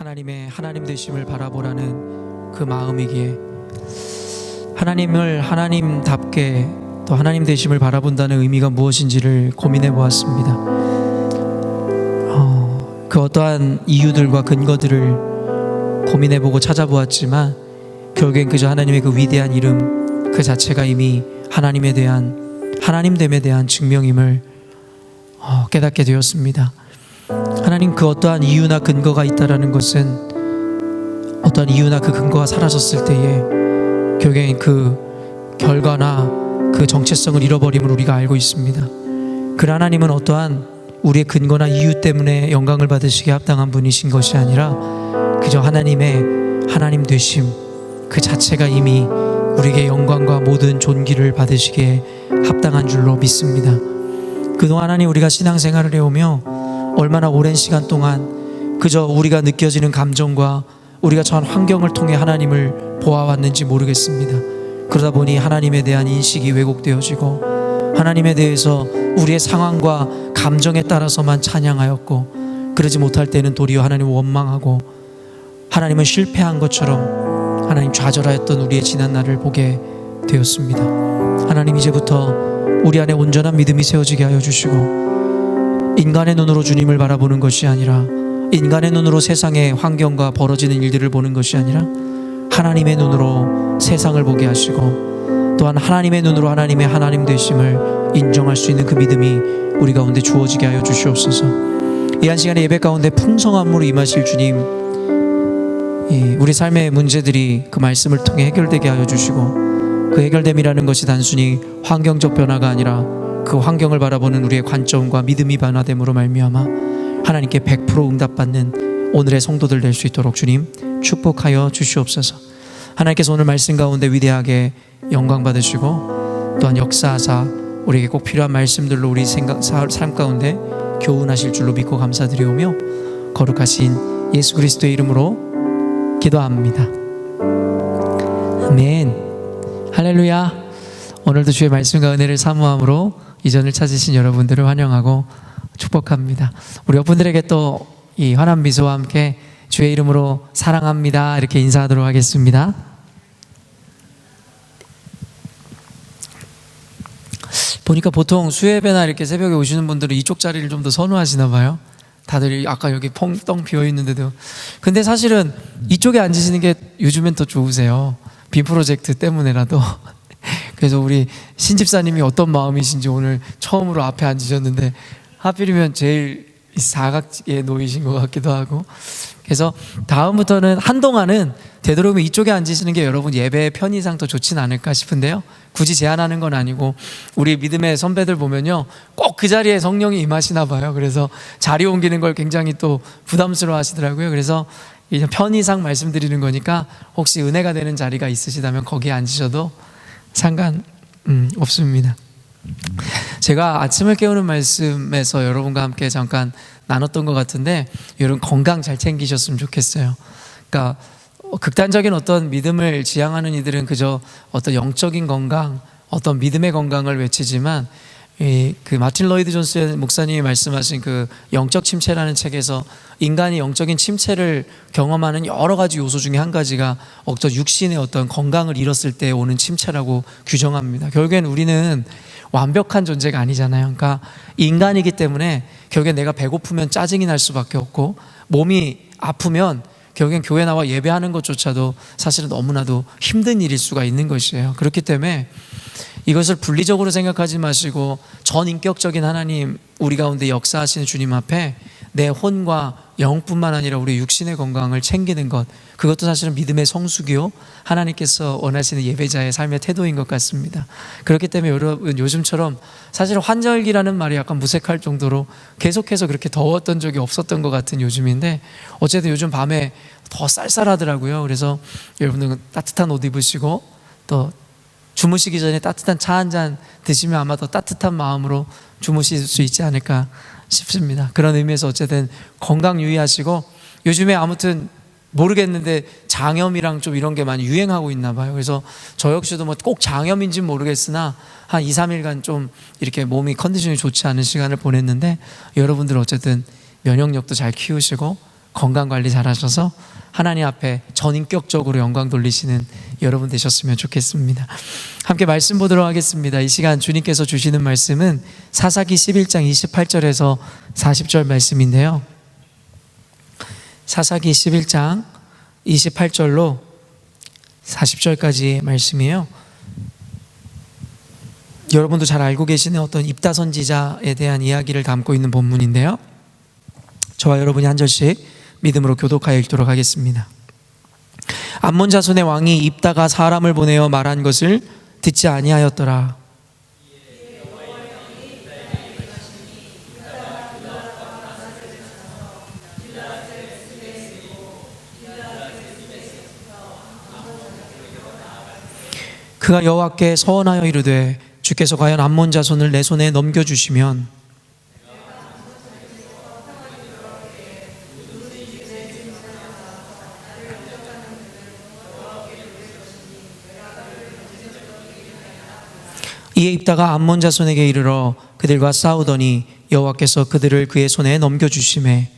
하나님의 하나님 되심을 바라보라는 그 마음이기에 하나님을 하나님답게 또 하나님 되심을 바라본다는 의미가 무엇인지를 고민해 보았습니다. 그 어떠한 이유들과 근거들을 고민해 보고 찾아보았지만 결국엔 그저 하나님의 그 위대한 이름 그 자체가 이미 하나님에 대한 하나님됨에 대한 증명임을 깨닫게 되었습니다. 하나님 그 어떠한 이유나 근거가 있다라는 것은 어떠한 이유나 그 근거가 사라졌을 때에 결국엔 그 결과나 그 정체성을 잃어버림을 우리가 알고 있습니다. 그 하나님은 어떠한 우리의 근거나 이유 때문에 영광을 받으시기에 합당한 분이신 것이 아니라 그저 하나님의 하나님 되심 그 자체가 이미 우리에게 영광과 모든 존귀를 받으시기에 합당한 줄로 믿습니다. 그동안 하나님 우리가 신앙생활을 해오며 얼마나 오랜 시간 동안 그저 우리가 느껴지는 감정과 우리가 처한 환경을 통해 하나님을 보아왔는지 모르겠습니다. 그러다 보니 하나님에 대한 인식이 왜곡되어지고 하나님에 대해서 우리의 상황과 감정에 따라서만 찬양하였고 그러지 못할 때는 도리어 하나님을 원망하고 하나님은 실패한 것처럼 하나님 좌절하였던 우리의 지난 날을 보게 되었습니다. 하나님 이제부터 우리 안에 온전한 믿음이 세워지게 하여 주시고 인간의 눈으로 주님을 바라보는 것이 아니라 인간의 눈으로 세상의 환경과 벌어지는 일들을 보는 것이 아니라 하나님의 눈으로 세상을 보게 하시고 또한 하나님의 눈으로 하나님의 하나님 되심을 인정할 수 있는 그 믿음이 우리 가운데 주어지게 하여 주시옵소서. 이 한 시간에 예배 가운데 풍성함으로 임하실 주님, 우리 삶의 문제들이 그 말씀을 통해 해결되게 하여 주시고 그 해결됨이라는 것이 단순히 환경적 변화가 아니라 그 환경을 바라보는 우리의 관점과 믿음이 변화됨으로 말미암아 하나님께 100% 응답받는 오늘의 성도들 될 수 있도록 주님 축복하여 주시옵소서. 하나님께서 오늘 말씀 가운데 위대하게 영광 받으시고 또한 역사하사 우리에게 꼭 필요한 말씀들로 우리 삶 가운데 교훈하실 줄로 믿고 감사드리오며 거룩하신 예수 그리스도의 이름으로 기도합니다. 아멘. 할렐루야. 오늘도 주의 말씀과 은혜를 사모함으로 이전을 찾으신 여러분들을 환영하고 축복합니다. 우리 여러분들에게 또 이 환한 미소와 함께 주의 이름으로 사랑합니다 이렇게 인사하도록 하겠습니다. 보니까 보통 수요예배나 이렇게 새벽에 오시는 분들은 이쪽 자리를 좀 더 선호하시나 봐요. 다들 아까 여기 펑 비어 있는데도. 근데 사실은 이쪽에 앉으시는 게 요즘엔 더 좋으세요. 빔 프로젝트 때문에라도. 그래서 우리 신집사님이 어떤 마음이신지 오늘 처음으로 앞에 앉으셨는데 하필이면 제일 사각지에 놓이신 것 같기도 하고. 그래서 다음부터는 한동안은 되도록이면 이쪽에 앉으시는 게 여러분 예배의 편의상 더 좋진 않을까 싶은데요. 굳이 제한하는 건 아니고 우리 믿음의 선배들 보면요 꼭 그 자리에 성령이 임하시나 봐요. 그래서 자리 옮기는 걸 굉장히 또 부담스러워 하시더라고요. 그래서 편의상 말씀드리는 거니까 혹시 은혜가 되는 자리가 있으시다면 거기에 앉으셔도 상관 없습니다. 제가 아침을 깨우는 말씀에서 여러분과 함께 잠깐 나눴던 것 같은데 여러분 건강 잘 챙기셨으면 좋겠어요. 그러니까 극단적인 어떤 믿음을 지향하는 이들은 그저 어떤 영적인 건강, 어떤 믿음의 건강을 외치지만 그 마틴 로이드 존스 목사님이 말씀하신 그 영적 침체라는 책에서 인간이 영적인 침체를 경험하는 여러 가지 요소 중에 한 가지가 어떤 육신의 어떤 건강을 잃었을 때 오는 침체라고 규정합니다. 결국엔 우리는 완벽한 존재가 아니잖아요. 그러니까 인간이기 때문에 결국엔 내가 배고프면 짜증이 날 수밖에 없고 몸이 아프면 결국엔 교회 나와 예배하는 것조차도 사실은 너무나도 힘든 일일 수가 있는 것이에요. 그렇기 때문에 이것을 분리적으로 생각하지 마시고 전인격적인 하나님 우리 가운데 역사하시는 주님 앞에 내 혼과 영뿐만 아니라 우리 육신의 건강을 챙기는 것, 그것도 사실은 믿음의 성숙이요 하나님께서 원하시는 예배자의 삶의 태도인 것 같습니다. 그렇기 때문에 여러분 요즘처럼 사실 환절기라는 말이 약간 무색할 정도로 계속해서 그렇게 더웠던 적이 없었던 것 같은 요즘인데 어쨌든 요즘 밤에 더 쌀쌀하더라고요. 그래서 여러분들은 따뜻한 옷 입으시고 또 주무시기 전에 따뜻한 차 한 잔 드시면 아마 더 따뜻한 마음으로 주무실 수 있지 않을까 싶습니다. 그런 의미에서 어쨌든 건강 유의하시고 요즘에 아무튼 모르겠는데 장염이랑 좀 이런 게 많이 유행하고 있나 봐요. 그래서 저 역시도 뭐 꼭 장염인지는 모르겠으나 한 2-3일간 좀 이렇게 몸이 컨디션이 좋지 않은 시간을 보냈는데 여러분들 어쨌든 면역력도 잘 키우시고 건강 관리 잘하셔서 하나님 앞에 전인격적으로 영광 돌리시는 여러분 되셨으면 좋겠습니다. 함께 말씀 보도록 하겠습니다. 이 시간 주님께서 주시는 말씀은 사사기 11장 28절에서 40절 말씀인데요. 사사기 11장 28절로 40절까지 말씀이에요. 여러분도 잘 알고 계시는 어떤 입다 선지자에 대한 이야기를 담고 있는 본문인데요. 저와 여러분이 한 절씩 믿음으로 교독하여 읽도록 하겠습니다. 암몬 자손의 왕이 입다가 사람을 보내어 말한 것을 듣지 아니하였더라. 그가 여호와께 서원하여 이르되 주께서 과연 암몬 자손을 내 손에 넘겨주시면 이에 입다가 암몬 자손에게 이르러 그들과 싸우더니 여호와께서 그들을 그의 손에 넘겨주시매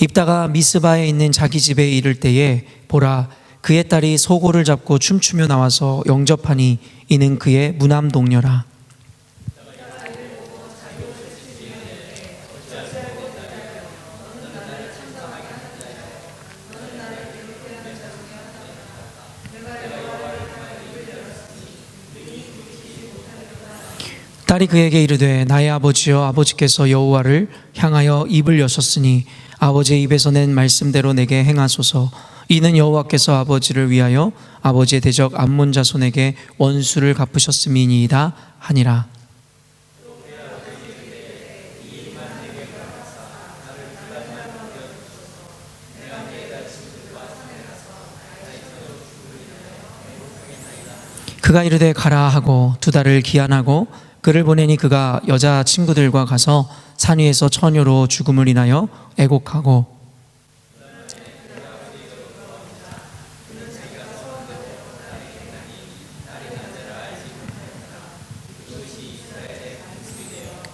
입다가 미스바에 있는 자기 집에 이를 때에 보라 그의 딸이 소고를 잡고 춤추며 나와서 영접하니 이는 그의 무남 동료라. 딸이 그에게 이르되 나의 아버지여 아버지께서 여호와를 향하여 입을 여셨으니 아버지의 입에서 낸 말씀대로 내게 행하소서. 이는 여호와께서 아버지를 위하여 아버지의 대적 암몬 자손에게 원수를 갚으셨음이니이다 하니라. 그가 이르되 가라 하고 2달을 기한하고 그를 보내니 그가 여자 친구들과 가서 산 위에서 처녀로 죽음을 인하여 애곡하고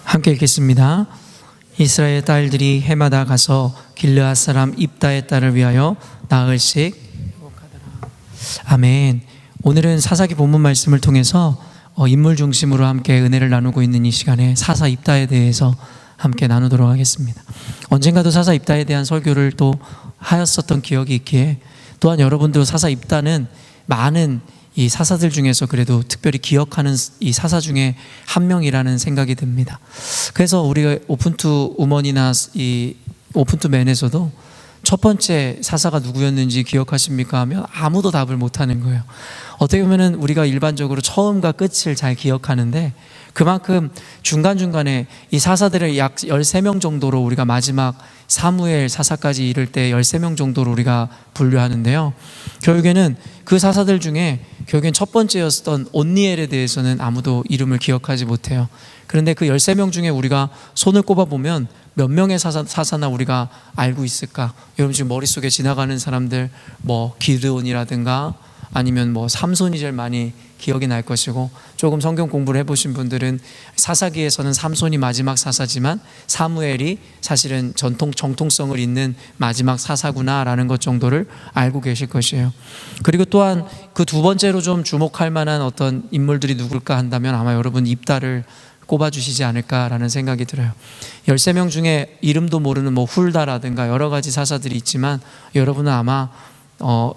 함께 읽겠습니다. 이스라엘 딸들이 해마다 가서 길르앗 사람 입다의 딸을 위하여 나흘씩 애곡하더라. 아멘. 오늘은 사사기 본문 말씀을 통해서 인물 중심으로 함께 은혜를 나누고 있는 이 시간에 사사 입다에 대해서 함께 나누도록 하겠습니다. 언젠가도 사사 입다에 대한 설교를 또 하였었던 기억이 있기에 또한 여러분들 사사 입다는 많은 이 사사들 중에서 그래도 특별히 기억하는 이 사사 중에 한 명이라는 생각이 듭니다. 그래서 우리가 오픈투 우먼이나 이 오픈투 맨에서도 첫 번째 사사가 누구였는지 기억하십니까 하면 아무도 답을 못하는 거예요. 어떻게 보면 우리가 일반적으로 처음과 끝을 잘 기억하는데 그만큼 중간중간에 이 사사들을 약 13명 정도로 우리가 마지막 사무엘 사사까지 이를 때 13명 정도로 우리가 분류하는데요. 결국에는 그 사사들 중에 결국엔 첫 번째였던 온니엘에 대해서는 아무도 이름을 기억하지 못해요. 그런데 그 13명 중에 우리가 손을 꼽아보면 몇 명의 사사나 우리가 알고 있을까? 여러분 지금 머릿속에 지나가는 사람들 뭐 기드온이라든가 아니면 뭐 삼손이 제일 많이 기억이 날 것이고, 조금 성경 공부를 해보신 분들은 사사기에서는 삼손이 마지막 사사지만 사무엘이 사실은 정통성을 잇는 마지막 사사구나라는 것 정도를 알고 계실 것이에요. 그리고 또한 그 두 번째로 좀 주목할 만한 어떤 인물들이 누굴까 한다면 아마 여러분 입다를 꼽아주시지 않을까라는 생각이 들어요. 13명 중에 이름도 모르는 뭐 훌다라든가 여러 가지 사사들이 있지만 여러분은 아마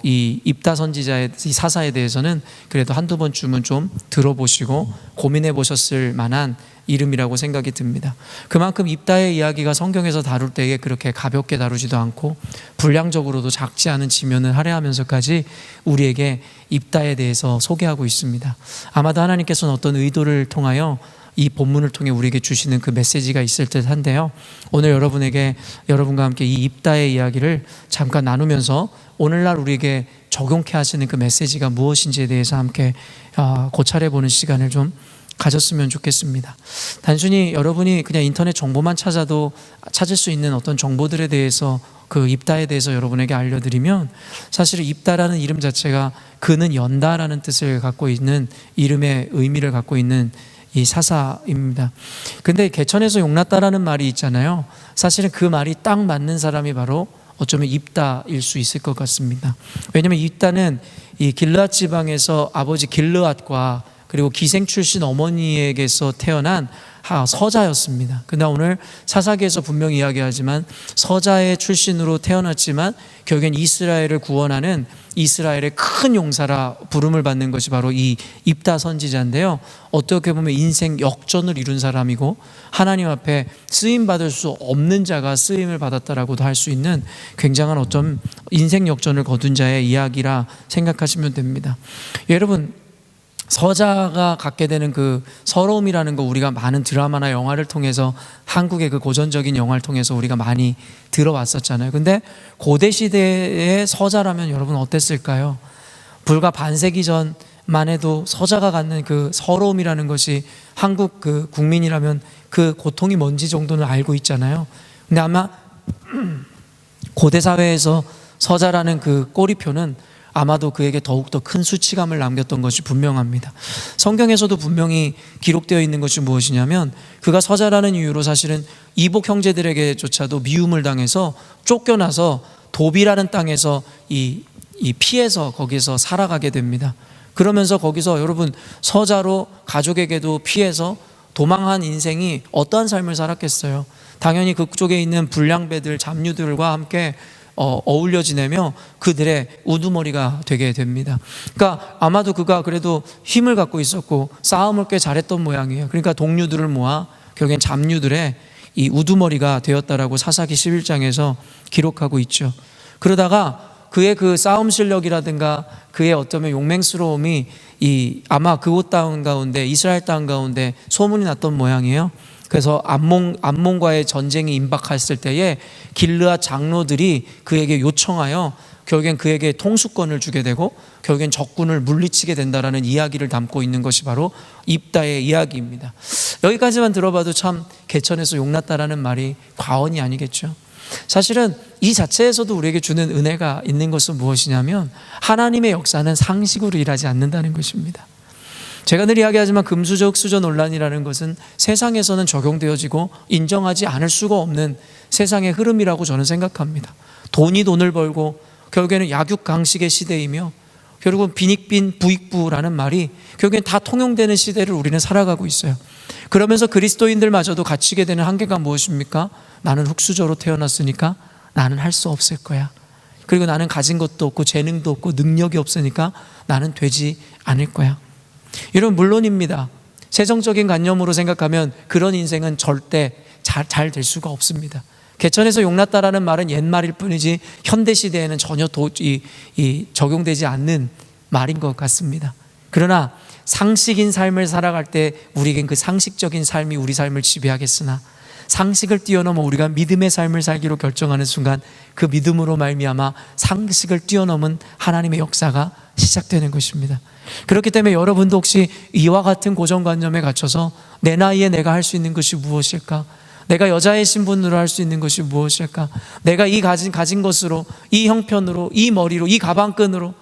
이 입다 선지자의 이 사사에 대해서는 그래도 한두 번쯤은 좀 들어보시고 고민해 보셨을 만한 이름이라고 생각이 듭니다. 그만큼 입다의 이야기가 성경에서 다룰 때에 그렇게 가볍게 다루지도 않고 분량적으로도 작지 않은 지면을 할애하면서까지 우리에게 입다에 대해서 소개하고 있습니다. 아마도 하나님께서는 어떤 의도를 통하여 이 본문을 통해 우리에게 주시는 그 메시지가 있을 듯 한데요. 오늘 여러분과 함께 이 입다의 이야기를 잠깐 나누면서 오늘날 우리에게 적용케 하시는 그 메시지가 무엇인지에 대해서 함께 고찰해 보는 시간을 좀 가졌으면 좋겠습니다. 단순히 여러분이 그냥 인터넷 정보만 찾아도 찾을 수 있는 어떤 정보들에 대해서, 그 입다에 대해서 여러분에게 알려드리면, 사실은 입다라는 이름 자체가 그는 연다라는 뜻을 갖고 있는, 이름의 의미를 갖고 있는 이 사사입니다. 근데 개천에서 용났다라는 말이 있잖아요. 사실은 그 말이 딱 맞는 사람이 바로 어쩌면 입다일 수 있을 것 같습니다. 왜냐하면 입다는 이 길르앗 지방에서 아버지 길르앗과 그리고 기생 출신 어머니에게서 태어난 서자였습니다. 그러나 오늘 사사기에서 분명히 이야기하지만 서자의 출신으로 태어났지만 결국엔 이스라엘을 구원하는 이스라엘의 큰 용사라 부름을 받는 것이 바로 이 입다 선지자인데요. 어떻게 보면 인생 역전을 이룬 사람이고 하나님 앞에 쓰임받을 수 없는 자가 쓰임을 받았다라고도 할 수 있는 굉장한 어쩜 인생 역전을 거둔 자의 이야기라 생각하시면 됩니다. 여러분, 서자가 갖게 되는 그 서러움이라는 거 우리가 많은 드라마나 영화를 통해서, 한국의 그 고전적인 영화를 통해서 우리가 많이 들어왔었잖아요. 근데 고대 시대의 서자라면 여러분 어땠을까요? 불과 반세기 전만 해도 서자가 갖는 그 서러움이라는 것이 한국 그 국민이라면 그 고통이 뭔지 정도는 알고 있잖아요. 근데 아마 고대 사회에서 서자라는 그 꼬리표는 아마도 그에게 더욱더 큰 수치감을 남겼던 것이 분명합니다. 성경에서도 분명히 기록되어 있는 것이 무엇이냐면, 그가 서자라는 이유로 사실은 이복 형제들에게조차도 미움을 당해서 쫓겨나서 도비라는 땅에서 이 피해서 거기서 살아가게 됩니다. 그러면서 거기서 여러분 서자로 가족에게도 피해서 도망한 인생이 어떠한 삶을 살았겠어요? 당연히 그쪽에 있는 불량배들, 잡류들과 함께 어울려 지내며 그들의 우두머리가 되게 됩니다. 그러니까 아마도 그가 그래도 힘을 갖고 있었고 싸움을 꽤 잘했던 모양이에요. 그러니까 동료들을 모아 결국엔 잡류들의 이 우두머리가 되었다라고 사사기 11장에서 기록하고 있죠. 그러다가 그의 그 싸움 실력이라든가 그의 어쩌면 용맹스러움이 아마 그곳 땅 가운데, 이스라엘 땅 가운데 소문이 났던 모양이에요. 그래서 암몬과의 전쟁이 임박했을 때에 길르앗 장로들이 그에게 요청하여 결국엔 그에게 통수권을 주게 되고 결국엔 적군을 물리치게 된다라는 이야기를 담고 있는 것이 바로 입다의 이야기입니다. 여기까지만 들어봐도 참 개천에서 용났다라는 말이 과언이 아니겠죠. 사실은 이 자체에서도 우리에게 주는 은혜가 있는 것은 무엇이냐면, 하나님의 역사는 상식으로 일하지 않는다는 것입니다. 제가 늘 이야기하지만 금수저 흑수저 논란이라는 것은 세상에서는 적용되어지고 인정하지 않을 수가 없는 세상의 흐름이라고 저는 생각합니다. 돈이 돈을 벌고 결국에는 약육강식의 시대이며 결국은 빈익빈 부익부라는 말이 결국엔 다 통용되는 시대를 우리는 살아가고 있어요. 그러면서 그리스도인들마저도 갇히게 되는 한계가 무엇입니까? 나는 흑수저로 태어났으니까 나는 할 수 없을 거야. 그리고 나는 가진 것도 없고 재능도 없고 능력이 없으니까 나는 되지 않을 거야. 여러분, 물론입니다. 세상적인 관념으로 생각하면 그런 인생은 절대 잘 될 수가 없습니다. 개천에서 용났다라는 말은 옛말일 뿐이지 현대시대에는 전혀 적용되지 않는 말인 것 같습니다. 그러나 상식인 삶을 살아갈 때 우리에겐 그 상식적인 삶이 우리 삶을 지배하겠으나 상식을 뛰어넘어 우리가 믿음의 삶을 살기로 결정하는 순간 그 믿음으로 말미암아 상식을 뛰어넘은 하나님의 역사가 시작되는 것입니다. 그렇기 때문에 여러분도 혹시 이와 같은 고정관념에 갇혀서 내 나이에 내가 할 수 있는 것이 무엇일까? 내가 여자의 신분으로 할 수 있는 것이 무엇일까? 내가 이 가진 것으로, 이 형편으로, 이 머리로, 이 가방끈으로,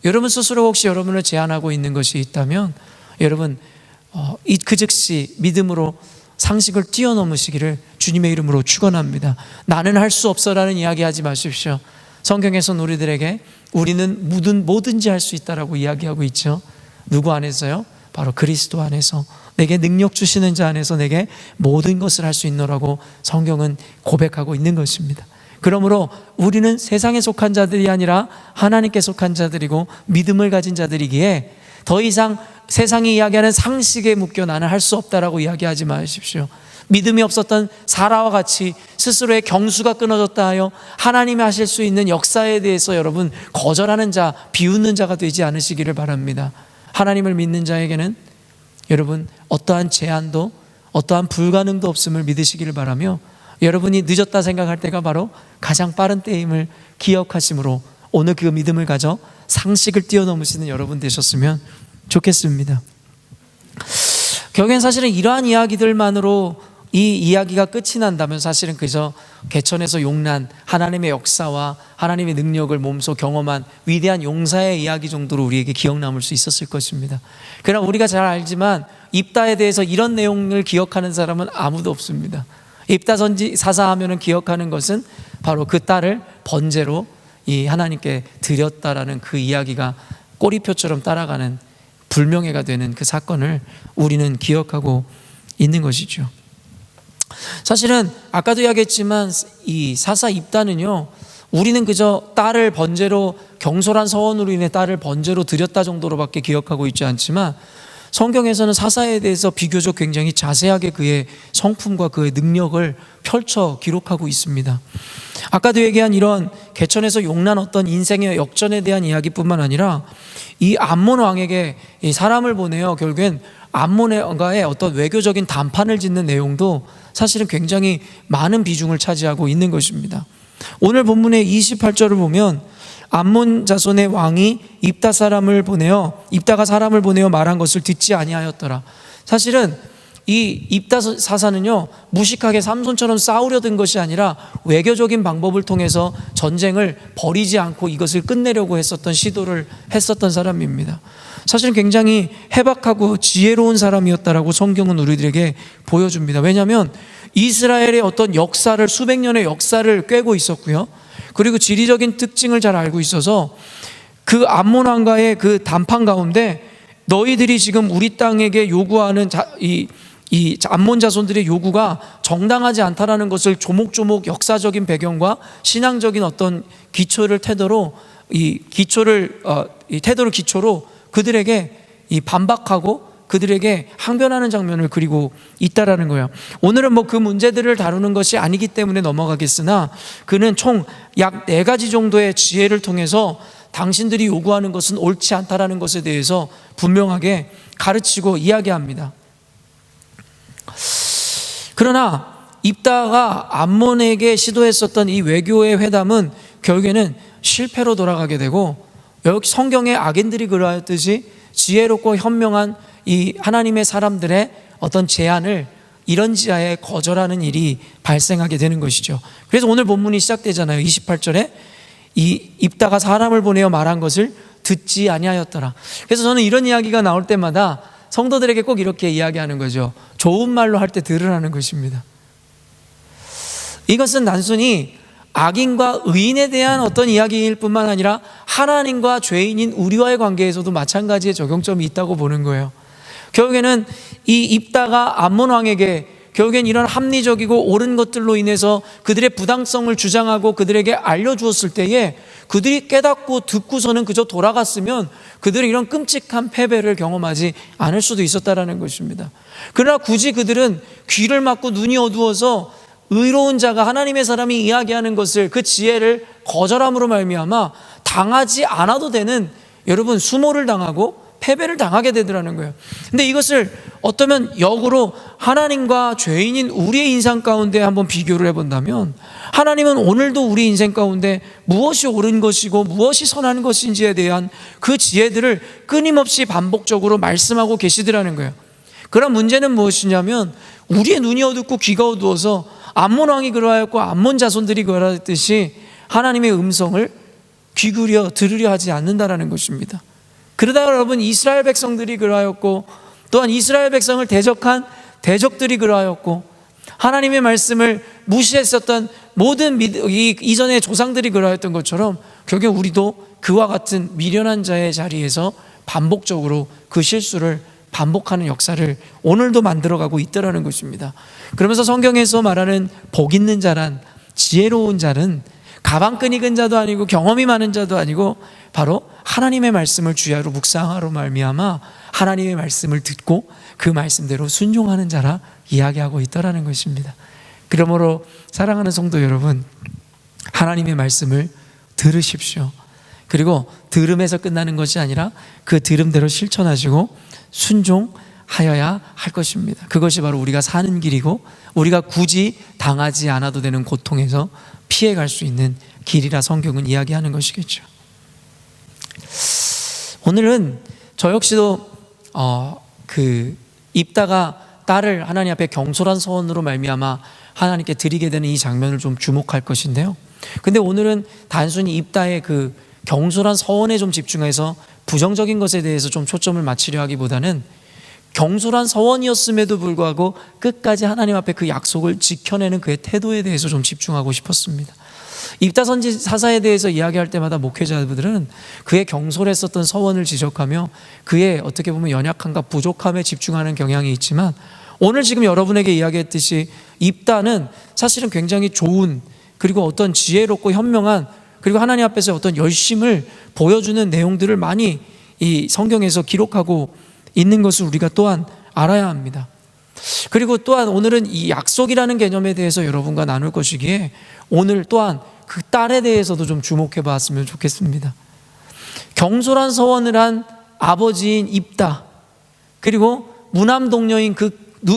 여러분 스스로 혹시 여러분을 제한하고 있는 것이 있다면 여러분 그 즉시 믿음으로 상식을 뛰어넘으시기를 주님의 이름으로 축원합니다. 나는 할 수 없어라는 이야기하지 마십시오. 성경에서는 우리들에게 우리는 뭐든지 할 수 있다라고 이야기하고 있죠. 누구 안에서요? 바로 그리스도 안에서, 내게 능력 주시는 자 안에서 내게 모든 것을 할 수 있노라고 성경은 고백하고 있는 것입니다. 그러므로 우리는 세상에 속한 자들이 아니라 하나님께 속한 자들이고 믿음을 가진 자들이기에 더 이상 세상이 이야기하는 상식에 묶여 나는 할 수 없다라고 이야기하지 마십시오. 믿음이 없었던 사라와 같이 스스로의 경수가 끊어졌다 하여 하나님이 하실 수 있는 역사에 대해서 여러분 거절하는 자, 비웃는 자가 되지 않으시기를 바랍니다. 하나님을 믿는 자에게는 여러분 어떠한 제한도 어떠한 불가능도 없음을 믿으시기를 바라며, 여러분이 늦었다 생각할 때가 바로 가장 빠른 때임을 기억하심으로 오늘 그 믿음을 가져 상식을 뛰어넘으시는 여러분 되셨으면 좋겠습니다. 결국엔 사실은 이러한 이야기들만으로 이 이야기가 끝이 난다면 사실은 그저 개천에서 용난 하나님의 역사와 하나님의 능력을 몸소 경험한 위대한 용사의 이야기 정도로 우리에게 기억 남을 수 있었을 것입니다. 그러나 우리가 잘 알지만 입다에 대해서 이런 내용을 기억하는 사람은 아무도 없습니다. 입다 사사하면은 기억하는 것은 바로 그 딸을 번제로 이 하나님께 드렸다라는 그 이야기가 꼬리표처럼 따라가는 불명예가 되는 그 사건을 우리는 기억하고 있는 것이죠. 사실은 아까도 이야기했지만 이 사사 입다는요, 우리는 그저 딸을 번제로, 경솔한 서원으로 인해 딸을 번제로 드렸다 정도로밖에 기억하고 있지 않지만 성경에서는 사사에 대해서 비교적 굉장히 자세하게 그의 성품과 그의 능력을 펼쳐 기록하고 있습니다. 아까도 얘기한 이런 개천에서 용난 어떤 인생의 역전에 대한 이야기뿐만 아니라 이 암몬 왕에게 이 사람을 보내어 결국엔 암몬과의 어떤 외교적인 담판을 짓는 내용도 사실은 굉장히 많은 비중을 차지하고 있는 것입니다. 오늘 본문의 28절을 보면 암몬 자손의 왕이 입다가 사람을 보내어 말한 것을 듣지 아니하였더라. 사실은 이 입다 사사는요, 무식하게 삼손처럼 싸우려 든 것이 아니라 외교적인 방법을 통해서 전쟁을 벌이지 않고 이것을 끝내려고 시도를 했었던 사람입니다. 사실 굉장히 해박하고 지혜로운 사람이었다라고 성경은 우리들에게 보여줍니다. 왜냐하면 이스라엘의 어떤 역사를, 수백 년의 역사를 꿰고 있었고요, 그리고 지리적인 특징을 잘 알고 있어서 그 암몬 왕과의 그談判 가운데 너희들이 지금 우리 땅에게 요구하는 이 암몬 자손들의 요구가 정당하지 않다라는 것을 조목조목 역사적인 배경과 신앙적인 어떤 태도를 기초로 그들에게 반박하고 그들에게 항변하는 장면을 그리고 있다라는 거예요. 오늘은 그 문제들을 다루는 것이 아니기 때문에 넘어가겠으나 그는 총 약 4가지 정도의 지혜를 통해서 당신들이 요구하는 것은 옳지 않다라는 것에 대해서 분명하게 가르치고 이야기합니다. 그러나 입다가 암몬에게 시도했었던 이 외교의 회담은 결국에는 실패로 돌아가게 되고, 여기 성경의 악인들이 그러하였듯이 지혜롭고 현명한 이 하나님의 사람들의 어떤 제안을 이런지하에 거절하는 일이 발생하게 되는 것이죠. 그래서 오늘 본문이 시작되잖아요. 28절에 이 입다가 사람을 보내어 말한 것을 듣지 아니하였더라. 그래서 저는 이런 이야기가 나올 때마다 성도들에게 꼭 이렇게 이야기하는 거죠. 좋은 말로 할 때 들으라는 것입니다. 이것은 단순히 악인과 의인에 대한 어떤 이야기일 뿐만 아니라 하나님과 죄인인 우리와의 관계에서도 마찬가지의 적용점이 있다고 보는 거예요. 결국에는 이 입다가 암몬 왕에게 결국엔 이런 합리적이고 옳은 것들로 인해서 그들의 부당성을 주장하고 그들에게 알려주었을 때에 그들이 깨닫고 듣고서는 그저 돌아갔으면 그들은 이런 끔찍한 패배를 경험하지 않을 수도 있었다라는 것입니다. 그러나 굳이 그들은 귀를 막고 눈이 어두워서 의로운 자가, 하나님의 사람이 이야기하는 것을, 그 지혜를 거절함으로 말미암아 당하지 않아도 되는, 여러분, 수모를 당하고 패배를 당하게 되더라는 거예요. 근데 이것을 어쩌면 역으로 하나님과 죄인인 우리의 인생 가운데 한번 비교를 해본다면, 하나님은 오늘도 우리 인생 가운데 무엇이 옳은 것이고 무엇이 선한 것인지에 대한 그 지혜들을 끊임없이 반복적으로 말씀하고 계시더라는 거예요. 그런 문제는 무엇이냐면, 우리의 눈이 어둡고 귀가 어두워서 암몬 왕이 그러하였고 암몬 자손들이 그러하였듯이 하나님의 음성을 귀 기울여 들으려 하지 않는다라는 것입니다. 그러다가 여러분, 이스라엘 백성들이 그러하였고, 또한 이스라엘 백성을 대적한 대적들이 그러하였고, 하나님의 말씀을 무시했었던 모든 이전의 조상들이 그러하였던 것처럼 결국 우리도 그와 같은 미련한 자의 자리에서 반복적으로 그 실수를 반복하는 역사를 오늘도 만들어가고 있더라는 것입니다. 그러면서 성경에서 말하는 복 있는 자란, 지혜로운 자는 가방끈이 근 자도 아니고 경험이 많은 자도 아니고 바로 하나님의 말씀을 주야로 묵상하로 말미암아 하나님의 말씀을 듣고 그 말씀대로 순종하는 자라 이야기하고 있더라는 것입니다. 그러므로 사랑하는 성도 여러분, 하나님의 말씀을 들으십시오. 그리고 들음에서 끝나는 것이 아니라 그 들음대로 실천하시고 순종하여야 할 것입니다. 그것이 바로 우리가 사는 길이고 우리가 굳이 당하지 않아도 되는 고통에서 피해갈 수 있는 길이라 성경은 이야기하는 것이겠죠. 오늘은 저 역시도 입다가 딸을 하나님 앞에 경솔한 서원으로 말미암아 하나님께 드리게 되는 이 장면을 좀 주목할 것인데요. 근데 오늘은 단순히 입다의 그 경솔한 서원에 좀 집중해서 부정적인 것에 대해서 좀 초점을 맞추려 하기보다는 경솔한 서원이었음에도 불구하고 끝까지 하나님 앞에 그 약속을 지켜내는 그의 태도에 대해서 좀 집중하고 싶었습니다. 입다 선지 사사에 대해서 이야기할 때마다 목회자들은 그의 경솔했었던 서원을 지적하며 그의 어떻게 보면 연약함과 부족함에 집중하는 경향이 있지만, 오늘 지금 여러분에게 이야기했듯이 입다는 사실은 굉장히 좋은, 그리고 어떤 지혜롭고 현명한, 그리고 하나님 앞에서 어떤 열심을 보여주는 내용들을 많이 이 성경에서 기록하고 있는 것을 우리가 또한 알아야 합니다. 그리고 또한 오늘은 이 약속이라는 개념에 대해서 여러분과 나눌 것이기에 오늘 또한 그 딸에 대해서도 좀 주목해 봤으면 좋겠습니다. 경솔한 서원을 한 아버지인 입다, 그리고 무남동녀인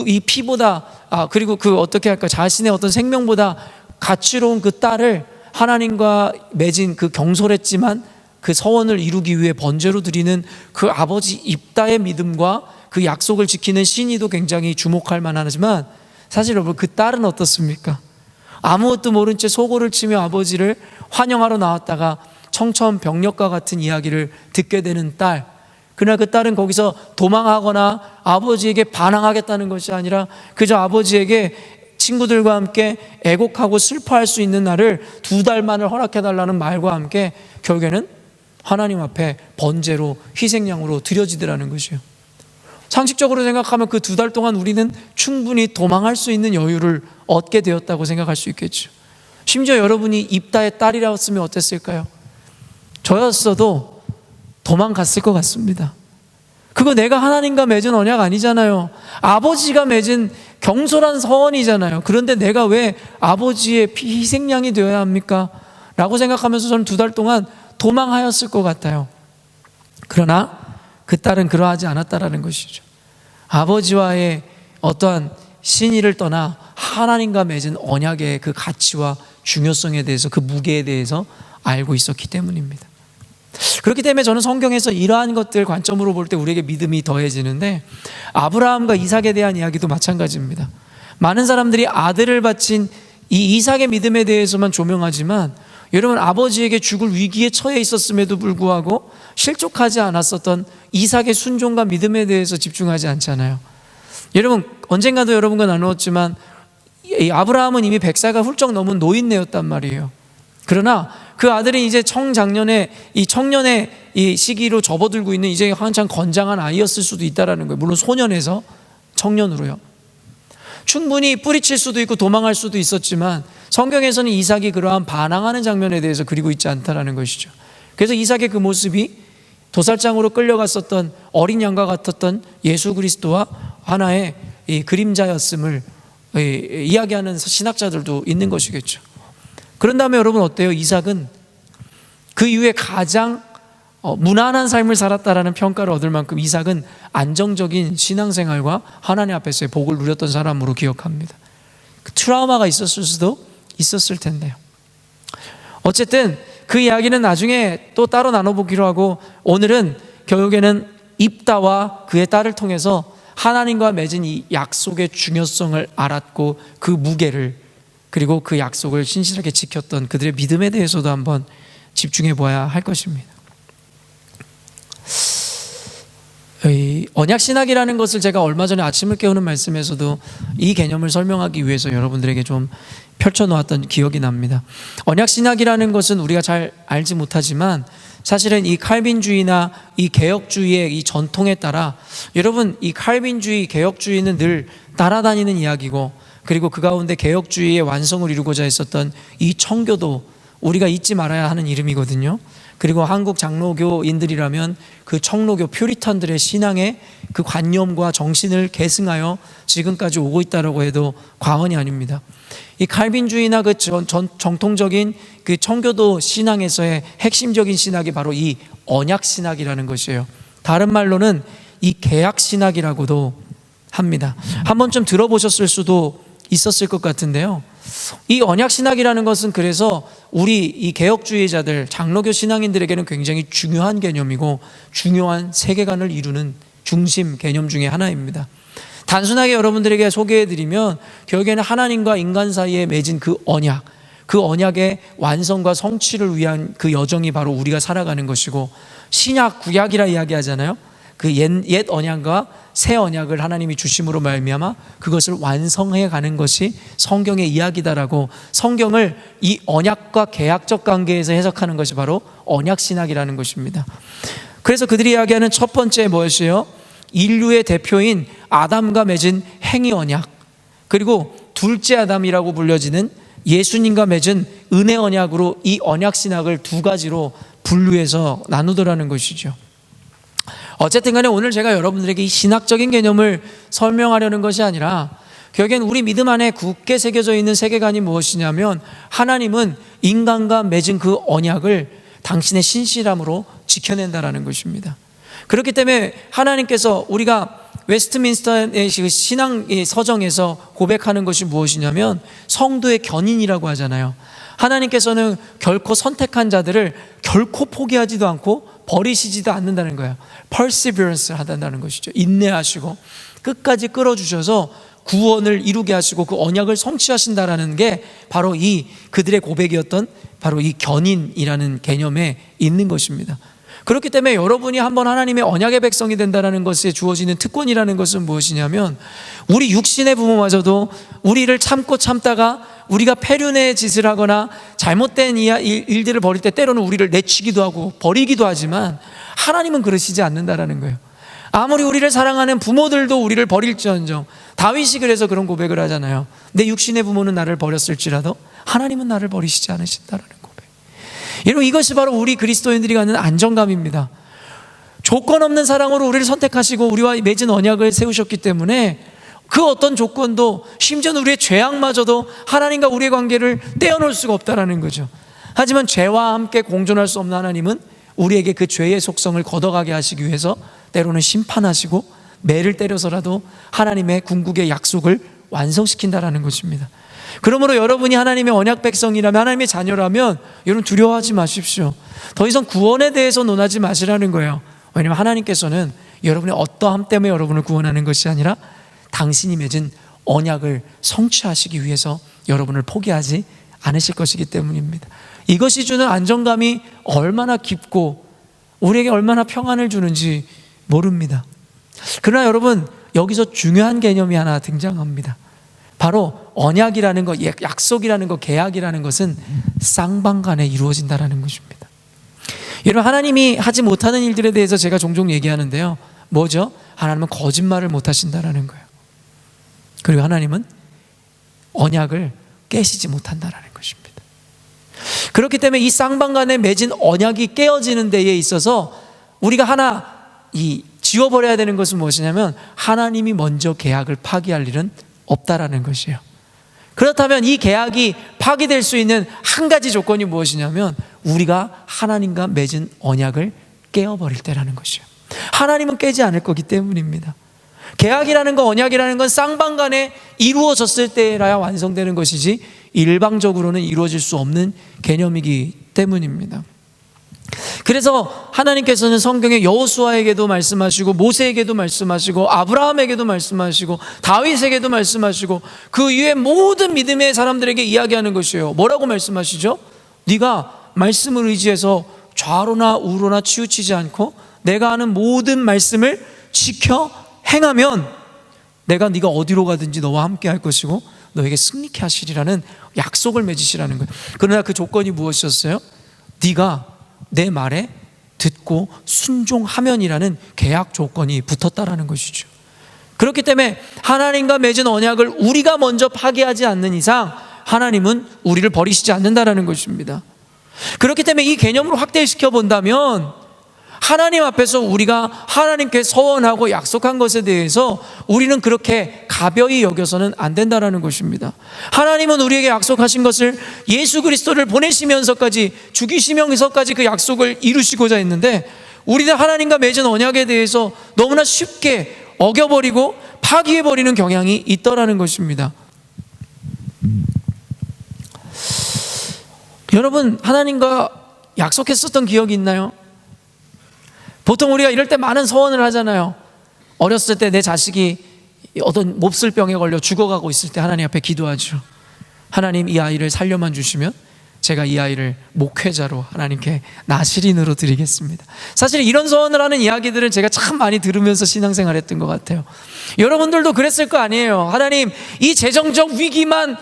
이 피보다 그리고 그 어떻게 할까, 자신의 어떤 생명보다 가치로운 그 딸을 하나님과 맺은 그 경솔했지만 그 서원을 이루기 위해 번제로 드리는 그 아버지 입다의 믿음과 그 약속을 지키는 신의도 굉장히 주목할 만하지만, 사실 여러분 그 딸은 어떻습니까? 아무것도 모른 채 소고를 치며 아버지를 환영하러 나왔다가 청천벽력과 같은 이야기를 듣게 되는 딸. 그러나 그 딸은 거기서 도망하거나 아버지에게 반항하겠다는 것이 아니라 그저 아버지에게 친구들과 함께 애곡하고 슬퍼할 수 있는 날을 2달만을 허락해달라는 말과 함께 결국에는 하나님 앞에 번제로 희생양으로 드려지더라는 것이에요. 상식적으로 생각하면 그 2달 동안 우리는 충분히 도망할 수 있는 여유를 얻게 되었다고 생각할 수 있겠죠. 심지어 여러분이 입다의 딸이라었으면 어땠을까요? 저였어도 도망갔을 것 같습니다. 그거 내가 하나님과 맺은 언약 아니잖아요. 아버지가 맺은 경솔한 서원이잖아요. 그런데 내가 왜 아버지의 희생양이 되어야 합니까? 라고 생각하면서 저는 2달 동안 도망하였을 것 같아요. 그러나 그 딸은 그러하지 않았다라는 것이죠. 아버지와의 어떠한 신의를 떠나 하나님과 맺은 언약의 그 가치와 중요성에 대해서, 그 무게에 대해서 알고 있었기 때문입니다. 그렇기 때문에 저는 성경에서 이러한 것들 관점으로 볼 때 우리에게 믿음이 더해지는데, 아브라함과 이삭에 대한 이야기도 마찬가지입니다. 많은 사람들이 아들을 바친 이 이삭의 믿음에 대해서만 조명하지만, 여러분 아버지에게 죽을 위기에 처해 있었음에도 불구하고 실족하지 않았었던 이삭의 순종과 믿음에 대해서 집중하지 않잖아요. 여러분 언젠가도 여러분과 나누었지만 이 아브라함은 이미 100세가 훌쩍 넘은 노인네였단 말이에요. 그러나 그 아들은 이제 청장년의 이 청년의 이 시기로 접어들고 있는 이제 한창 건장한 아이였을 수도 있다라는 거예요. 물론 소년에서 청년으로요. 충분히 뿌리칠 수도 있고 도망할 수도 있었지만 성경에서는 이삭이 그러한 반항하는 장면에 대해서 그리고 있지 않다라는 것이죠. 그래서 이삭의 그 모습이 도살장으로 끌려갔었던 어린 양과 같았던 예수 그리스도와 하나의 이 그림자였음을 이야기하는 신학자들도 있는 것이겠죠. 그런 다음에 여러분 어때요? 이삭은 그 이후에 가장 무난한 삶을 살았다라는 평가를 얻을 만큼 이삭은 안정적인 신앙생활과 하나님 앞에서의 복을 누렸던 사람으로 기억합니다. 그 트라우마가 있었을 수도 있었을 텐데요. 어쨌든 그 이야기는 나중에 또 따로 나눠보기로 하고, 오늘은 결국에는 입다와 그의 딸을 통해서 하나님과 맺은 이 약속의 중요성을 알았고 그 무게를, 그리고 그 약속을 신실하게 지켰던 그들의 믿음에 대해서도 한번 집중해 보아야 할 것입니다. 언약신학이라는 것을 제가 얼마 전에 아침을 깨우는 말씀에서도 이 개념을 설명하기 위해서 여러분들에게 좀 펼쳐놓았던 기억이 납니다. 언약신학이라는 것은 우리가 잘 알지 못하지만 사실은 이 칼빈주의나 이 개혁주의의 이 전통에 따라, 여러분 이 칼빈주의, 개혁주의는 늘 따라다니는 이야기고, 그리고 그 가운데 개혁주의의 완성을 이루고자 했었던 이 청교도, 우리가 잊지 말아야 하는 이름이거든요. 그리고 한국 장로교인들이라면 그 청로교 퓨리탄들의 신앙의 그 관념과 정신을 계승하여 지금까지 오고 있다고 해도 과언이 아닙니다. 이 칼빈주의나 그 정통적인 그 청교도 신앙에서의 핵심적인 신학이 바로 이 언약 신학이라는 것이에요. 다른 말로는 이 개약 신학이라고도 합니다. 한 번쯤 들어보셨을 수도 있었을 것 같은데요. 이 언약 신학이라는 것은 그래서 우리 이 개혁주의자들, 장로교 신앙인들에게는 굉장히 중요한 개념이고 중요한 세계관을 이루는 중심 개념 중에 하나입니다. 단순하게 여러분들에게 소개해드리면 결국에는 하나님과 인간 사이에 맺은 그 언약, 그 언약의 완성과 성취를 위한 그 여정이 바로 우리가 살아가는 것이고, 신약, 구약이라 이야기하잖아요. 그 옛 언약과 새 언약을 하나님이 주심으로 말미암아 그것을 완성해 가는 것이 성경의 이야기다라고, 성경을 이 언약과 계약적 관계에서 해석하는 것이 바로 언약신학이라는 것입니다. 그래서 그들이 이야기하는 첫 번째 무엇이에요? 인류의 대표인 아담과 맺은 행위 언약, 그리고 둘째 아담이라고 불려지는 예수님과 맺은 은혜 언약으로 이 언약신학을 두 가지로 분류해서 나누더라는 것이죠. 어쨌든 간에 오늘 제가 여러분들에게 이 신학적인 개념을 설명하려는 것이 아니라, 결국엔 우리 믿음 안에 굳게 새겨져 있는 세계관이 무엇이냐면, 하나님은 인간과 맺은 그 언약을 당신의 신실함으로 지켜낸다라는 것입니다. 그렇기 때문에 하나님께서, 우리가 웨스트민스터의 신앙 서정에서 고백하는 것이 무엇이냐면 성도의 견인이라고 하잖아요. 하나님께서는 결코 선택한 자들을 결코 포기하지도 않고 버리시지도 않는다는 거예요. perseverance 한다는 것이죠. 인내하시고 끝까지 끌어주셔서 구원을 이루게 하시고 그 언약을 성취하신다라는 게 바로 이 그들의 고백이었던 바로 이 견인이라는 개념에 있는 것입니다. 그렇기 때문에 여러분이 한번 하나님의 언약의 백성이 된다는 것에 주어지는 특권이라는 것은 무엇이냐면, 우리 육신의 부모마저도 우리를 참고 참다가 우리가 폐륜의 짓을 하거나 잘못된 일들을 벌일 때 때로는 우리를 내치기도 하고 버리기도 하지만, 하나님은 그러시지 않는다라는 거예요. 아무리 우리를 사랑하는 부모들도 우리를 버릴지언정, 다윗이 그래서 그런 고백을 하잖아요. 내 육신의 부모는 나를 버렸을지라도 하나님은 나를 버리시지 않으신다라는 고백. 여러분, 이것이 바로 우리 그리스도인들이 갖는 안정감입니다. 조건 없는 사랑으로 우리를 선택하시고 우리와 맺은 언약을 세우셨기 때문에 그 어떤 조건도, 심지어는 우리의 죄악마저도 하나님과 우리의 관계를 떼어놓을 수가 없다라는 거죠. 하지만 죄와 함께 공존할 수 없는 하나님은 우리에게 그 죄의 속성을 걷어가게 하시기 위해서 때로는 심판하시고 매를 때려서라도 하나님의 궁극의 약속을 완성시킨다라는 것입니다. 그러므로 여러분이 하나님의 언약 백성이라면, 하나님의 자녀라면 여러분 두려워하지 마십시오. 더 이상 구원에 대해서 논하지 마시라는 거예요. 왜냐하면 하나님께서는 여러분의 어떠함 때문에 여러분을 구원하는 것이 아니라 당신이 맺은 언약을 성취하시기 위해서 여러분을 포기하지 않으실 것이기 때문입니다. 이것이 주는 안정감이 얼마나 깊고 우리에게 얼마나 평안을 주는지 모릅니다. 그러나 여러분, 여기서 중요한 개념이 하나 등장합니다. 바로 언약이라는 것, 약속이라는 것, 계약이라는 것은 쌍방간에 이루어진다는 것입니다. 여러분, 하나님이 하지 못하는 일들에 대해서 제가 종종 얘기하는데요. 뭐죠? 하나님은 거짓말을 못하신다는 거예요. 그리고 하나님은 언약을 깨시지 못한다는 것입니다. 그렇기 때문에 이 쌍방간에 맺은 언약이 깨어지는 데에 있어서 우리가 하나 지워버려야 되는 것은 무엇이냐면, 하나님이 먼저 계약을 파기할 일은 없다라는 것이에요. 그렇다면 이 계약이 파기될 수 있는 한 가지 조건이 무엇이냐면, 우리가 하나님과 맺은 언약을 깨어버릴 때라는 것이에요. 하나님은 깨지 않을 거기 때문입니다. 계약이라는 거, 언약이라는 건 쌍방간에 이루어졌을 때라야 완성되는 것이지 일방적으로는 이루어질 수 없는 개념이기 때문입니다. 그래서 하나님께서는 성경에 여호수아에게도 말씀하시고, 모세에게도 말씀하시고, 아브라함에게도 말씀하시고, 다윗에게도 말씀하시고, 그 이외의 모든 믿음의 사람들에게 이야기하는 것이에요. 뭐라고 말씀하시죠? 네가 말씀을 의지해서 좌로나 우로나 치우치지 않고 내가 하는 모든 말씀을 지켜 행하면 내가 네가 어디로 가든지 너와 함께 할 것이고 너에게 승리케 하시리라는 약속을 맺으시라는 거예요. 그러나 그 조건이 무엇이었어요? 네가 내 말에 듣고 순종하면이라는 계약 조건이 붙었다라는 것이죠. 그렇기 때문에 하나님과 맺은 언약을 우리가 먼저 파기하지 않는 이상 하나님은 우리를 버리시지 않는다라는 것입니다. 그렇기 때문에 이 개념으로 확대시켜 본다면, 하나님 앞에서 우리가 하나님께 서원하고 약속한 것에 대해서 우리는 그렇게 가벼이 여겨서는 안 된다라는 것입니다. 하나님은 우리에게 약속하신 것을 예수 그리스도를 보내시면서까지, 죽이시면서까지 그 약속을 이루시고자 했는데, 우리는 하나님과 맺은 언약에 대해서 너무나 쉽게 어겨버리고 파기해버리는 경향이 있더라는 것입니다. 여러분, 하나님과 약속했었던 기억이 있나요? 보통 우리가 이럴 때 많은 서원을 하잖아요. 어렸을 때 내 자식이 어떤 몹쓸 병에 걸려 죽어가고 있을 때 하나님 앞에 기도하죠. 하나님, 이 아이를 살려만 주시면 제가 이 아이를 목회자로 하나님께 나시린으로 드리겠습니다. 사실 이런 소원을 하는 이야기들은 제가 참 많이 들으면서 신앙생활 했던 것 같아요. 여러분들도 그랬을 거 아니에요. 하나님, 이 재정적 위기만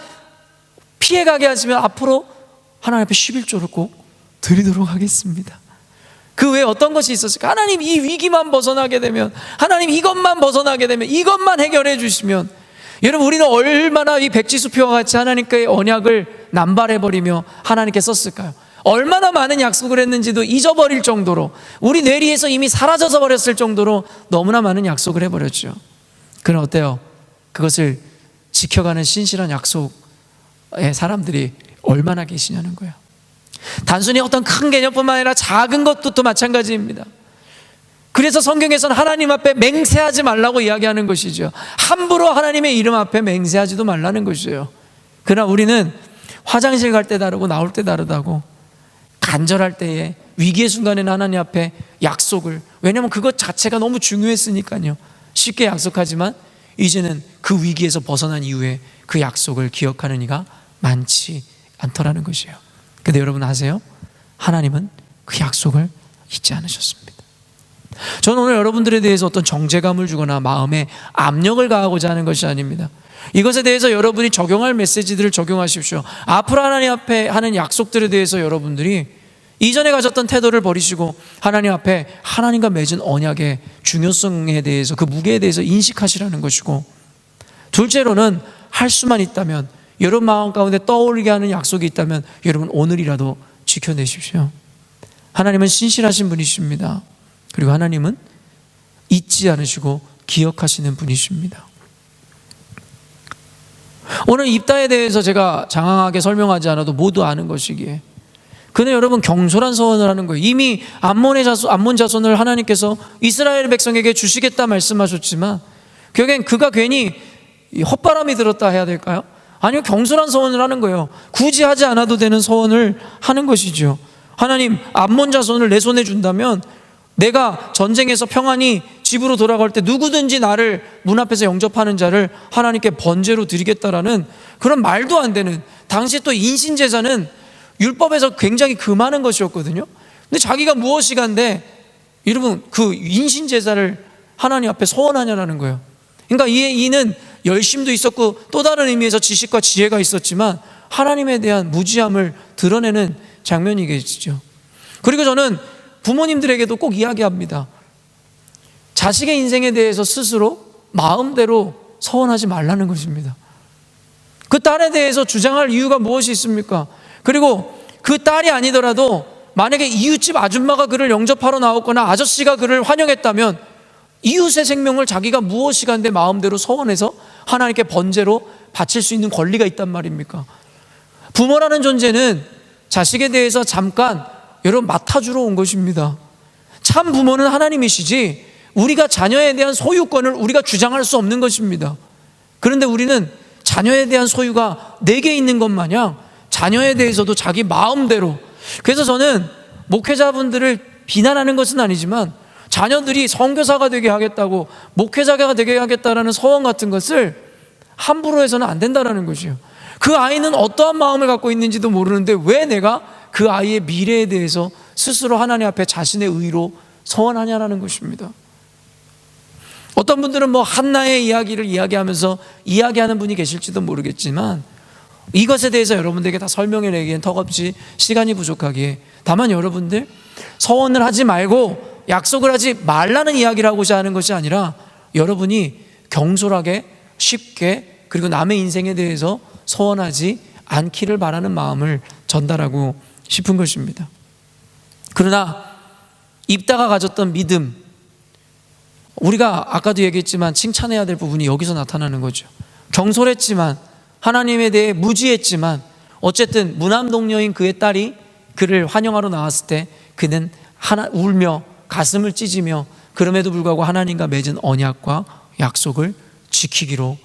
피해가게 하시면 앞으로 하나님 앞에 11조를 꼭 드리도록 하겠습니다. 그 외에 어떤 것이 있었을까? 하나님, 이 위기만 벗어나게 되면, 하나님 이것만 벗어나게 되면, 이것만 해결해 주시면, 여러분, 우리는 얼마나 이 백지수표와 같이 하나님과의 언약을 남발해버리며 하나님께 썼을까요? 얼마나 많은 약속을 했는지도 잊어버릴 정도로, 우리 뇌리에서 이미 사라져서 버렸을 정도로 너무나 많은 약속을 해버렸죠. 그럼 어때요? 그것을 지켜가는 신실한 약속의 사람들이 얼마나 계시냐는 거예요. 단순히 어떤 큰 개념뿐만 아니라 작은 것도 또 마찬가지입니다. 그래서 성경에서는 하나님 앞에 맹세하지 말라고 이야기하는 것이죠. 함부로 하나님의 이름 앞에 맹세하지도 말라는 것이에요. 그러나 우리는 화장실 갈 때 다르고 나올 때 다르다고, 간절할 때에, 위기의 순간에는 하나님 앞에 약속을, 왜냐하면 그것 자체가 너무 중요했으니까요. 쉽게 약속하지만 이제는 그 위기에서 벗어난 이후에 그 약속을 기억하는 이가 많지 않더라는 것이에요. 근데 여러분 아세요? 하나님은 그 약속을 잊지 않으셨습니다. 저는 오늘 여러분들에 대해서 어떤 정죄감을 주거나 마음에 압력을 가하고자 하는 것이 아닙니다. 이것에 대해서 여러분이 적용할 메시지들을 적용하십시오. 앞으로 하나님 앞에 하는 약속들에 대해서 여러분들이 이전에 가졌던 태도를 버리시고 하나님 앞에 하나님과 맺은 언약의 중요성에 대해서, 그 무게에 대해서 인식하시라는 것이고, 둘째로는 할 수만 있다면, 여러분 마음 가운데 떠오르게 하는 약속이 있다면 여러분 오늘이라도 지켜내십시오. 하나님은 신실하신 분이십니다. 그리고 하나님은 잊지 않으시고 기억하시는 분이십니다. 오늘 입다에 대해서 제가 장황하게 설명하지 않아도 모두 아는 것이기에, 그는 여러분 경솔한 소원을 하는 거예요. 이미 암몬 자손을 하나님께서 이스라엘 백성에게 주시겠다 말씀하셨지만 결국엔 그가 괜히 헛바람이 들었다 해야 될까요? 아니요, 경솔한 소원을 하는 거예요. 굳이 하지 않아도 되는 소원을 하는 것이죠. 하나님, 암몬 자손을 내 손에 준다면 내가 전쟁에서 평안히 집으로 돌아갈 때 누구든지 나를 문 앞에서 영접하는 자를 하나님께 번제로 드리겠다라는 그런 말도 안 되는, 당시 또 인신제사는 율법에서 굉장히 금하는 것이었거든요. 근데 자기가 무엇이간데 여러분 그 인신제사를 하나님 앞에 소원하냐라는 거예요. 그러니까 이는 열심도 있었고 또 다른 의미에서 지식과 지혜가 있었지만 하나님에 대한 무지함을 드러내는 장면이겠죠. 그리고 저는 부모님들에게도 꼭 이야기합니다. 자식의 인생에 대해서 스스로 마음대로 서원하지 말라는 것입니다. 그 딸에 대해서 주장할 이유가 무엇이 있습니까? 그리고 그 딸이 아니더라도 만약에 이웃집 아줌마가 그를 영접하러 나왔거나 아저씨가 그를 환영했다면 이웃의 생명을 자기가 무엇이간데 마음대로 서원해서 하나님께 번제로 바칠 수 있는 권리가 있단 말입니까? 부모라는 존재는 자식에 대해서 잠깐 여러분 맡아주러 온 것입니다. 참 부모는 하나님이시지 우리가 자녀에 대한 소유권을 우리가 주장할 수 없는 것입니다. 그런데 우리는 자녀에 대한 소유가 내게 있는 것 마냥 자녀에 대해서도 자기 마음대로, 그래서 저는 목회자분들을 비난하는 것은 아니지만 자녀들이 선교사가 되게 하겠다고, 목회자가 되게 하겠다라는 소원 같은 것을 함부로 해서는 안 된다는 것이에요. 그 아이는 어떠한 마음을 갖고 있는지도 모르는데 왜 내가 그 아이의 미래에 대해서 스스로 하나님 앞에 자신의 의로 서원하냐라는 것입니다. 어떤 분들은 뭐 한나의 이야기를 이야기하면서 이야기하는 분이 계실지도 모르겠지만 이것에 대해서 여러분들에게 다 설명해내기엔 턱없이 시간이 부족하기에, 다만 여러분들 서원을 하지 말고 약속을 하지 말라는 이야기를 하고자 하는 것이 아니라 여러분이 경솔하게 쉽게 그리고 남의 인생에 대해서 서원하지 않기를 바라는 마음을 전달하고 싶은 것입니다. 그러나 입다가 가졌던 믿음, 우리가 아까도 얘기했지만 칭찬해야 될 부분이 여기서 나타나는 거죠. 경솔했지만 하나님에 대해 무지했지만 어쨌든 무남동녀인 그의 딸이 그를 환영하러 나왔을 때 그는 울며 가슴을 찢으며 그럼에도 불구하고 하나님과 맺은 언약과 약속을 지키기로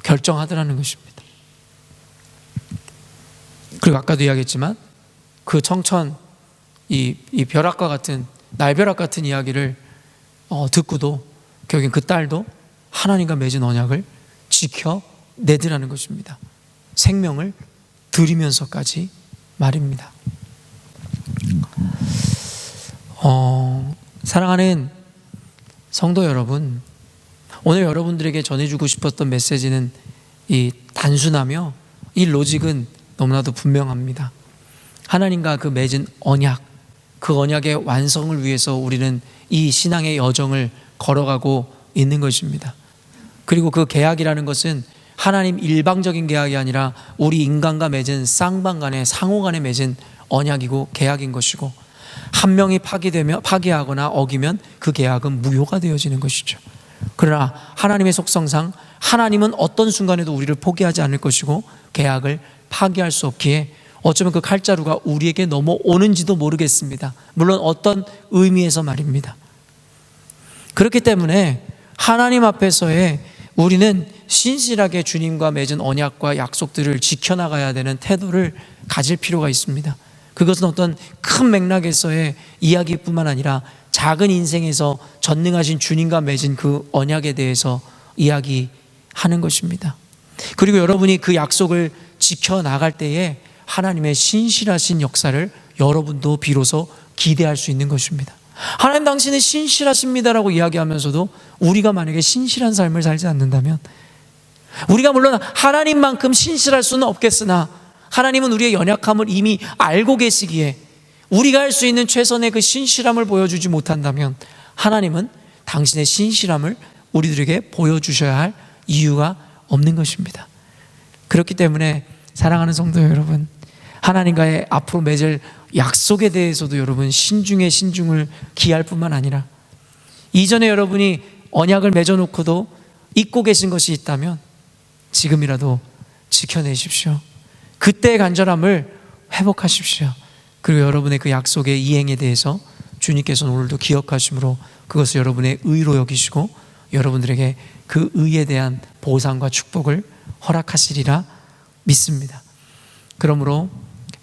결정하더라는 것입니다. 그리고 아까도 이야기했지만 그 청천 이 벼락과 같은 날벼락 같은 이야기를 듣고도 결국엔 그 딸도 하나님과 맺은 언약을 지켜내더라는 것입니다. 생명을 드리면서까지 말입니다. 사랑하는 성도 여러분, 오늘 여러분들에게 전해주고 싶었던 메시지는 이 단순하며 이 로직은 너무나도 분명합니다. 하나님과 그 맺은 언약, 그 언약의 완성을 위해서 우리는 이 신앙의 여정을 걸어가고 있는 것입니다. 그리고 그 계약이라는 것은 하나님 일방적인 계약이 아니라 우리 인간과 맺은 쌍방 간의 상호 간에 맺은 언약이고 계약인 것이고, 한 명이 파기하거나 어기면 그 계약은 무효가 되어지는 것이죠. 그러나 하나님의 속성상 하나님은 어떤 순간에도 우리를 포기하지 않을 것이고 계약을 파기할 수 없기에 어쩌면 그 칼자루가 우리에게 넘어오는지도 모르겠습니다. 물론 어떤 의미에서 말입니다. 그렇기 때문에 하나님 앞에서의 우리는 신실하게 주님과 맺은 언약과 약속들을 지켜나가야 되는 태도를 가질 필요가 있습니다. 그것은 어떤 큰 맥락에서의 이야기뿐만 아니라 작은 인생에서 전능하신 주님과 맺은 그 언약에 대해서 이야기하는 것입니다. 그리고 여러분이 그 약속을 지켜나갈 때에 하나님의 신실하신 역사를 여러분도 비로소 기대할 수 있는 것입니다. 하나님 당신은 신실하십니다라고 이야기하면서도 우리가 만약에 신실한 삶을 살지 않는다면, 우리가 물론 하나님만큼 신실할 수는 없겠으나 하나님은 우리의 연약함을 이미 알고 계시기에 우리가 할 수 있는 최선의 그 신실함을 보여주지 못한다면 하나님은 당신의 신실함을 우리들에게 보여주셔야 할 이유가 없는 것입니다. 그렇기 때문에 사랑하는 성도 여러분, 하나님과의 앞으로 맺을 약속에 대해서도 여러분 신중에 신중을 기할 뿐만 아니라, 이전에 여러분이 언약을 맺어놓고도 잊고 계신 것이 있다면 지금이라도 지켜내십시오. 그때의 간절함을 회복하십시오. 그리고 여러분의 그 약속의 이행에 대해서 주님께서는 오늘도 기억하심으로 그것을 여러분의 의로 여기시고 여러분들에게 그 의에 대한 보상과 축복을 허락하시리라 믿습니다. 그러므로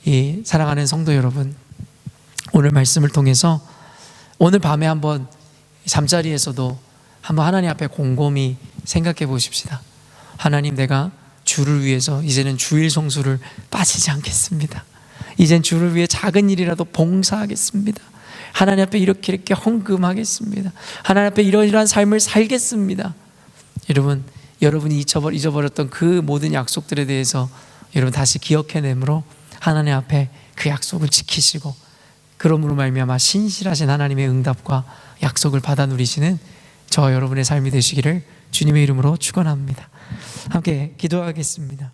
이 사랑하는 성도 여러분, 오늘 말씀을 통해서 오늘 밤에 한번 잠자리에서도 한번 하나님 앞에 곰곰이 생각해 보십시다. 하나님, 내가 주를 위해서 이제는 주일 성수를 빠지지 않겠습니다. 이젠 주를 위해 작은 일이라도 봉사하겠습니다. 하나님 앞에 이렇게 헌금하겠습니다. 하나님 앞에 이러이러한 삶을 살겠습니다. 여러분, 여러분이 잊어버렸던 그 모든 약속들에 대해서 여러분 다시 기억해내므로 하나님 앞에 그 약속을 지키시고, 그러므로 말미암아 신실하신 하나님의 응답과 약속을 받아 누리시는 저와 여러분의 삶이 되시기를 주님의 이름으로 축원합니다. 함께 기도하겠습니다.